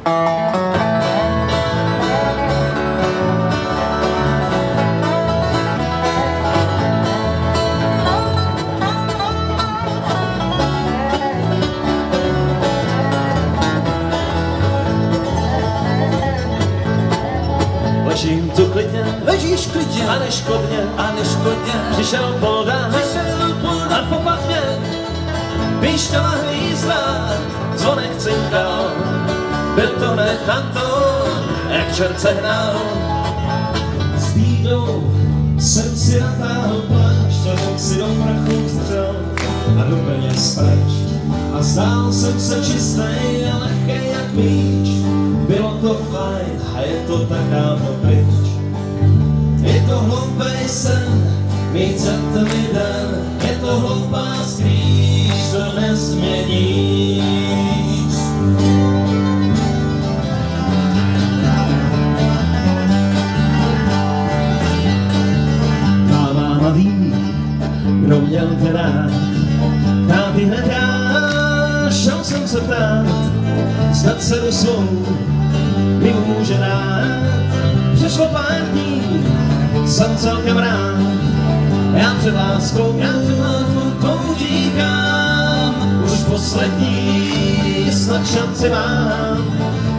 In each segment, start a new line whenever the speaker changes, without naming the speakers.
Ležím tu klidně,
ležíš klidně
a neškodně, přišel polda a popad mě, píšťala hvízda, zvonek cinkal, byl to nechanto, jak čert se hnal. S bídou jsem si natáhl plášť a řekl si do prachu střel a do peněz pryč. A zdál jsem se čistej a lehkej jak míč, bylo to fajn a je to tak dávno pryč. Je to hloupej sen, mít za tmy den, je to hloupá skrýž, to nezměníš. Má máma ví, kdo měl tě rád, táty hned já, šel jsem se ptát, snad se do svou mi může dát. Přešlo pár dní, jsem celkem rád, já před láskou to utíkám. Už poslední snad šanci mám,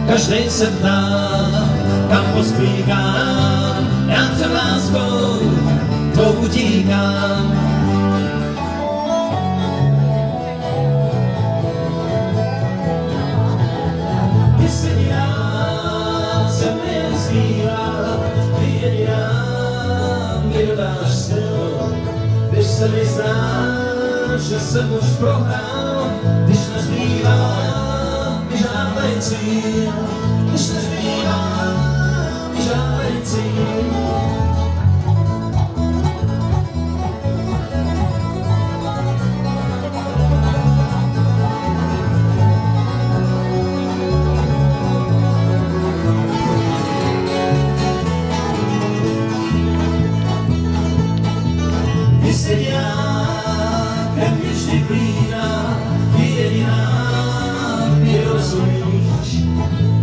každej se ptá, kam pospíchám. Já před láskou to utíkám. Když se mi zdá, že jsem už prohrál, když nezbývá mi žádnej cíl, když nezbývá mi žádnej cíl.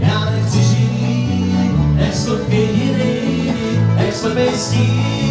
Já nechci žít, jak stovky jiných, jak slepej stín.